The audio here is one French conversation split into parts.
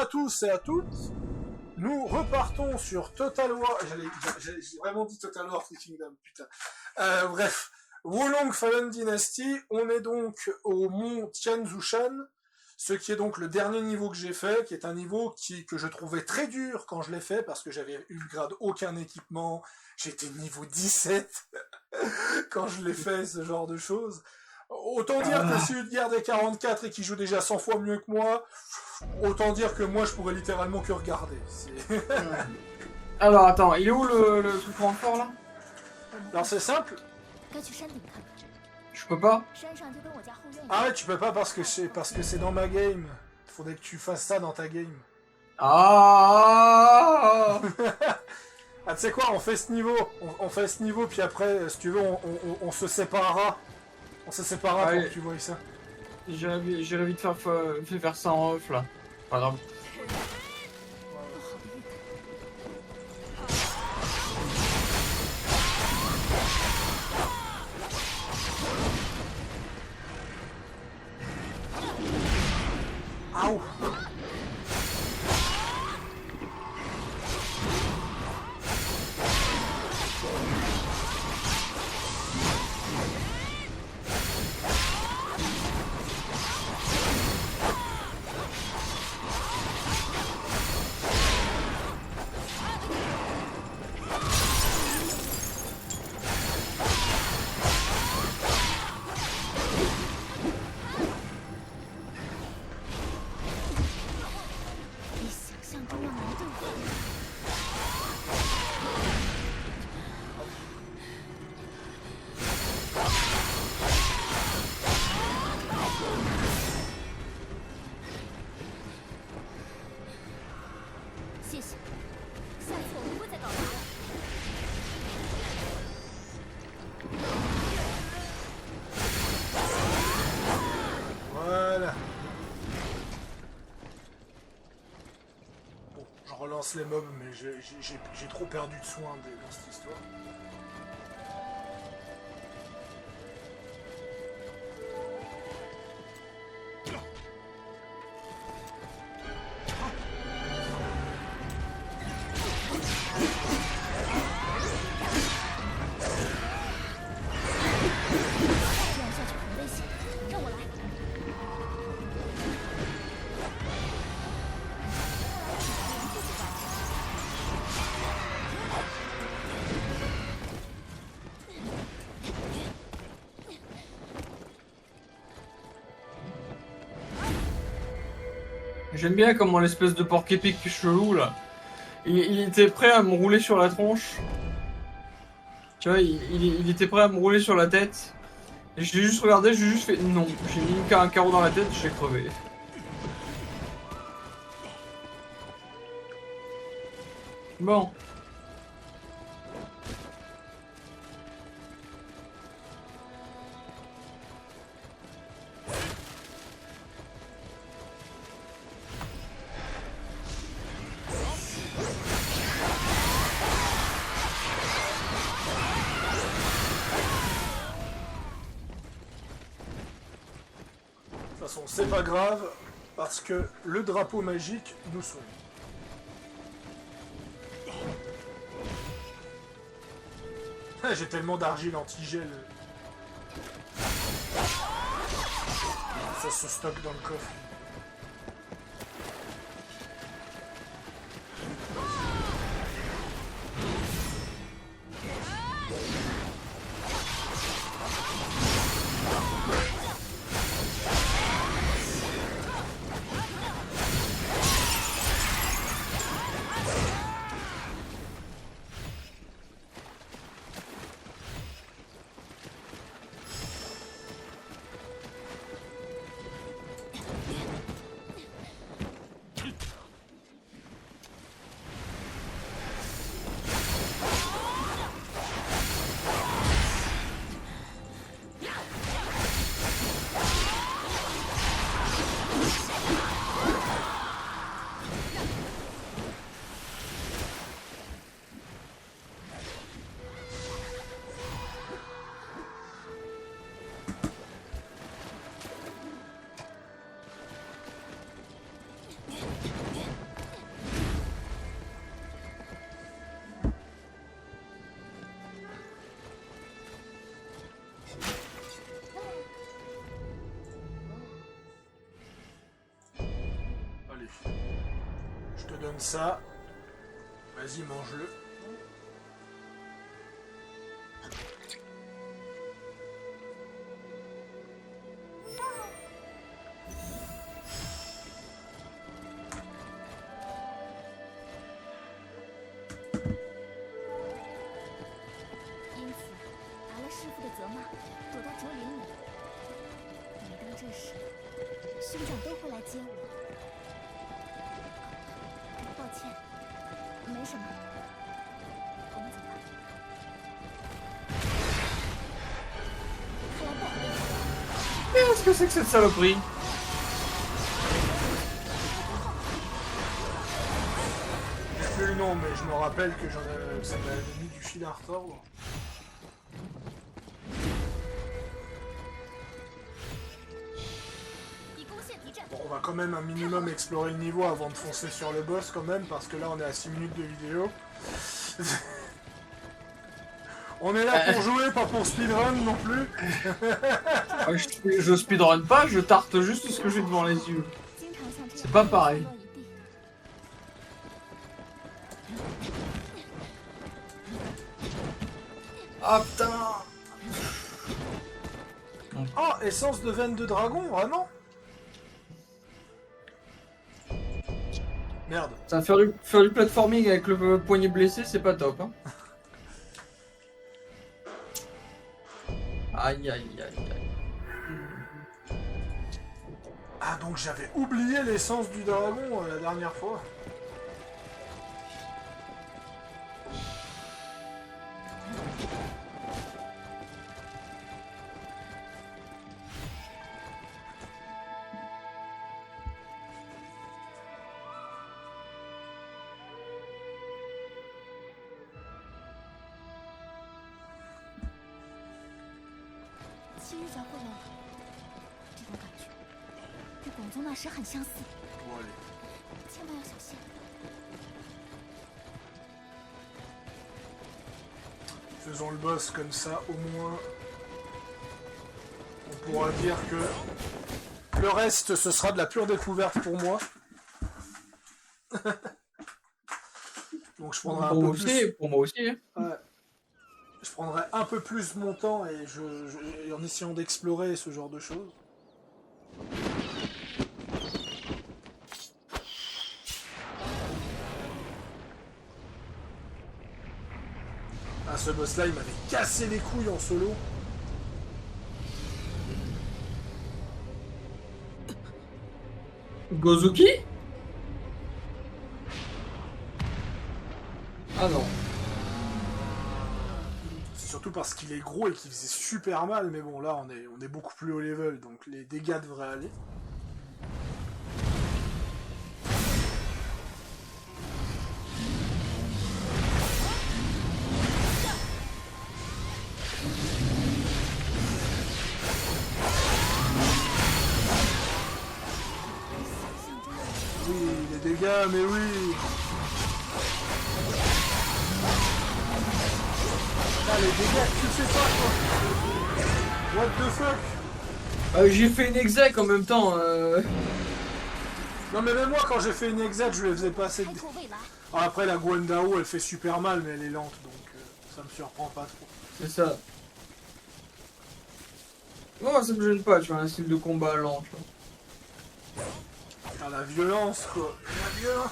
à tous et à toutes. Nous repartons sur Total War. J'ai vraiment dit Total War Three Kingdom, putain. Bref, Wolong Fallen Dynasty. On est donc au mont Tianzhushan, ce qui est donc le dernier niveau que j'ai fait, qui est un niveau que je trouvais très dur quand je l'ai fait, parce que j'avais eu le grade aucun équipement. J'étais niveau 17 quand je l'ai fait, ce genre de choses. Autant dire que si Udgard est 44 et qu'il joue déjà 100 fois mieux que moi, autant dire que moi je pourrais littéralement que regarder. Alors attends, il est où le truc en fort là? Alors c'est simple. Je peux pas. Ah ouais, tu peux pas parce que c'est dans ma game. Faudrait que tu fasses ça dans ta game. Ah Ah tu sais quoi, on fait ce niveau, on fait ce niveau, puis après, si tu veux, on se séparera. On se séparera pour que tu vois ça. J'ai vite faire ça en off là. Pas grave. Aouh. Voilà. Bon, je relance les mobs, mais j'ai trop perdu de soin dans cette histoire. J'aime bien comment l'espèce de porc épic chelou là. Il était prêt à me rouler sur la tronche. Tu vois, il était prêt à me rouler sur la tête. Et je l'ai juste regardé, j'ai juste fait non. J'ai mis un carreau dans la tête, j'ai crevé. Bon. De toute façon, c'est pas grave, parce que le drapeau magique nous sauve. Ah, j'ai tellement d'argile anti-gel. Ça se stocke dans le coffre. Allez. Je te donne ça. Vas-y, mange-le. Qu'est-ce que c'est que cette saloperie? J'ai plus le nom, mais je me rappelle que ça m'avait mis du fil à retordre. Bon, on va quand même un minimum explorer le niveau avant de foncer sur le boss quand même, parce que là on est à 6 minutes de vidéo. On est là pour jouer, pas pour speedrun non plus. Je speedrun pas, je tarte juste ce que j'ai devant les yeux. C'est pas pareil. Ah putain! Oh, essence de veine de dragon, vraiment? Merde. Ça faire du platforming avec le poignet blessé, c'est pas top. Hein. Aïe aïe aïe aïe. Ah, donc j'avais oublié l'essence du dragon la dernière fois. Bon, allez. Faisons le boss comme ça, au moins on pourra dire que le reste ce sera de la pure découverte pour moi. Donc je prendrai un peu plus. Pour moi aussi. Hein. Ouais. Je prendrai un peu plus mon temps et en essayant d'explorer ce genre de choses. Ah, ce boss là il m'avait cassé les couilles en solo. Gozuki? Ah non. C'est surtout parce qu'il est gros et qu'il faisait super mal, mais bon là on est beaucoup plus haut level, donc les dégâts devraient aller. Oui, les dégâts, mais oui. Ah, les dégâts, tu fais pas quoi. What the fuck. J'ai fait une exec en même temps. Non mais même moi quand j'ai fait une exat, je le faisais pas assez de... Alors, après la Guandao elle fait super mal mais elle est lente donc ça me surprend pas trop. C'est ça. Non, ça me gêne pas, tu vois, un style de combat lent. Tu vois. Ah, la violence quoi. La violence.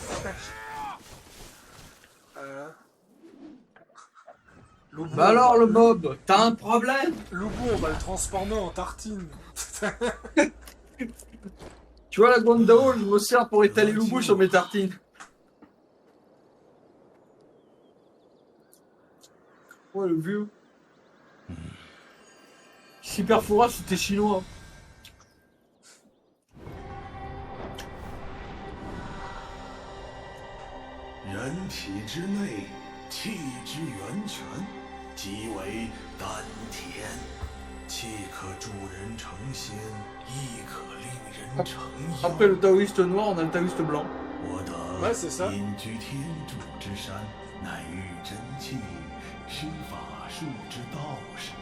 Loubou, Bah alors le mob, t'as un problème? Loubou, on va le transformer en tartine. Tu vois la Guandao, je me sers pour étaler Loubou sur mes tartines. Ouais, le vieux. Super Fura, c'était chinois. 人体之内，气之源泉，即为丹田，气可助人成仙，亦可令人成妖。 Après le taoïste noir, on a le taoïste blanc. 我的 Ouais, c'est ça. 隐居天主之山，乃遇真气，施法术之道士。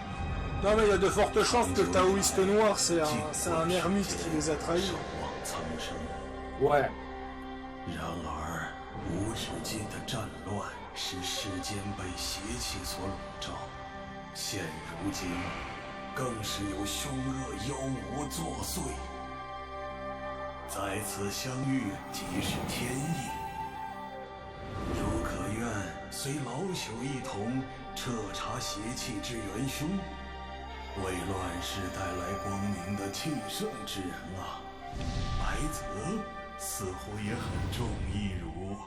Non mais il y a de fortes chances que le taoïste noir c'est un ermite qui les a trahis. 守望苍生。 Ouais. 然而，无止境的战乱使世间被邪气所笼罩，现如今，更是有凶恶妖魔作祟。在此相遇，即是天意。如可愿随老朽一同彻查邪气之元凶，为乱世带来光明的气圣之人啊！白泽似乎也很中意如。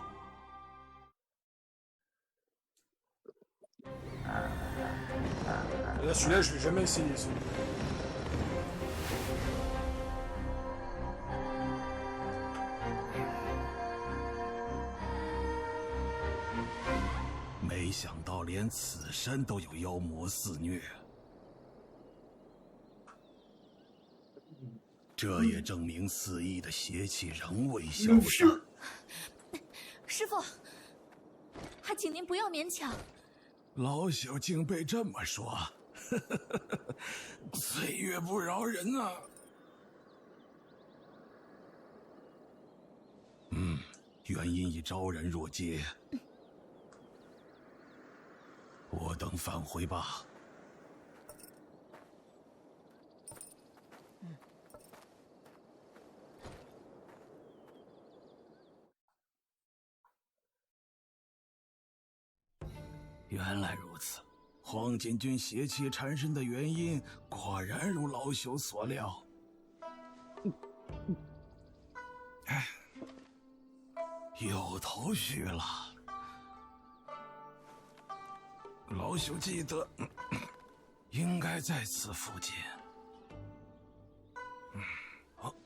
Là, celui-là, je vais jamais essayer. Celui-là. 没想到连此山都有妖魔肆虐，这也证明肆意的邪气仍未消散。师傅，还请您不要勉强。老朽竟被这么说，岁月不饶人啊！原因已昭然若揭，我等返回吧。原来如此，黄巾军邪气缠身的原因，果然如老朽所料。有头绪了。老朽记得，应该在此附近。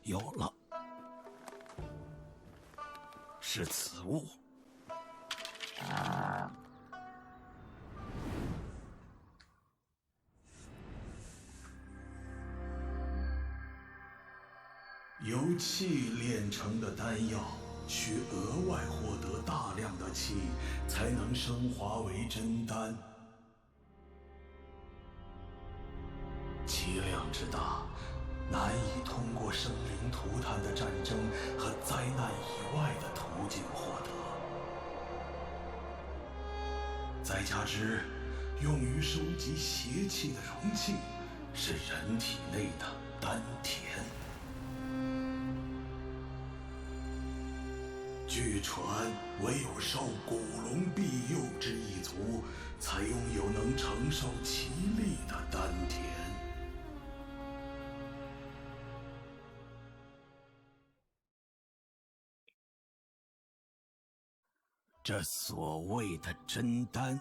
有了，是此物。由气炼成的丹药，需额外获得大量的气，才能升华为真丹。气量之大，难以通过生灵涂炭的战争和灾难以外的途径获得。再加之用于收集邪气的容器是人体内的丹田。据传，唯有受古龙庇佑之一族，才拥有能承受其力的丹田。这所谓的真丹，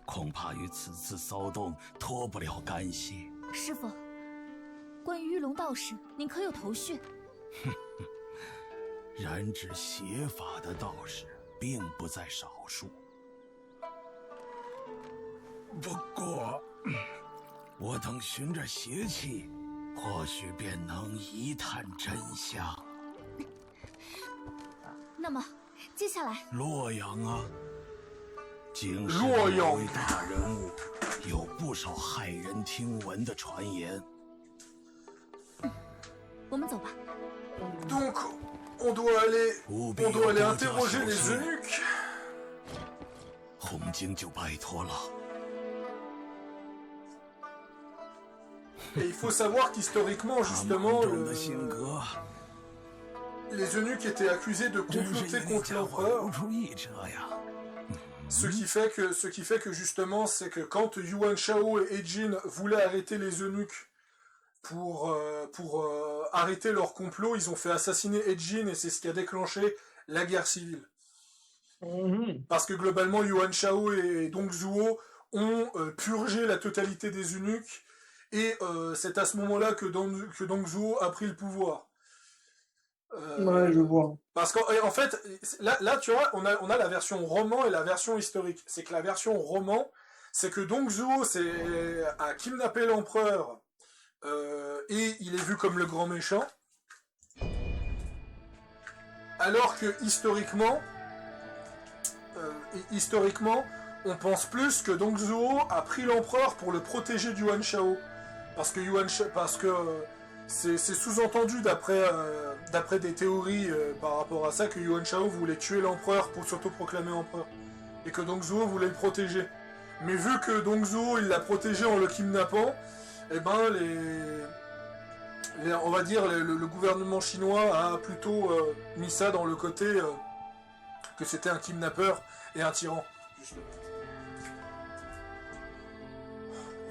恐怕与此次骚动脱不了干系。师傅，关于玉龙道士，您可有头绪？染指邪法的道士并不在少数，不过，我等循着邪气，或许便能一探真相。那么，接下来，洛阳啊，经世洛阳某位大人物，有不少骇人听闻的传言。我们走吧。Donc, on doit aller interroger les eunuques. 红晶就拜托了。Et il faut savoir qu'historiquement, justement, 的性格 les eunuques étaient accusés de comploter contre l'empereur. 出一辙呀。Ce qui fait que justement, c'est que quand Yuan Shao et Ejin voulaient arrêter les eunuques pour arrêter leur complot, ils ont fait assassiner Ejin et c'est ce qui a déclenché la guerre civile. Parce que globalement, Yuan Shao et Dong Zhuo ont purgé la totalité des eunuques et c'est à ce moment-là que Dong Zhuo a pris le pouvoir. Ouais, je vois. Parce qu'en fait, là, tu vois, on a la version roman et la version historique. C'est que la version roman, c'est que Dong Zhuo a kidnappé l'empereur et il est vu comme le grand méchant. Alors que historiquement, on pense plus que Dong Zhuo a pris l'empereur pour le protéger d'Yuan Shao. Parce que c'est sous-entendu d'après des théories par rapport à ça que Yuan Shao voulait tuer l'empereur pour s'auto-proclamer empereur. Et que Dong Zhuo voulait le protéger. Mais vu que Dong Zhuo il l'a protégé en le kidnappant, eh ben on va dire le gouvernement chinois a plutôt mis ça dans le côté que c'était un kidnappeur et un tyran. Justement.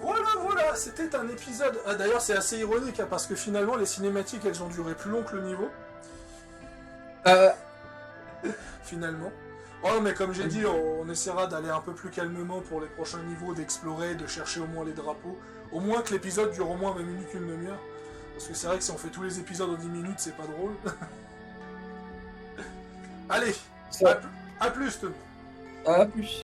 Voilà, c'était un épisode... Ah, d'ailleurs, c'est assez ironique, hein, parce que finalement, les cinématiques, elles ont duré plus long que le niveau. Finalement. Oh, mais comme j'ai dit, on essaiera d'aller un peu plus calmement pour les prochains niveaux, d'explorer, de chercher au moins les drapeaux. Au moins que l'épisode dure au moins 20 minutes, une demi-heure. Parce que c'est vrai que si on fait tous les épisodes en 10 minutes, c'est pas drôle. Allez, à plus, Tom. À plus.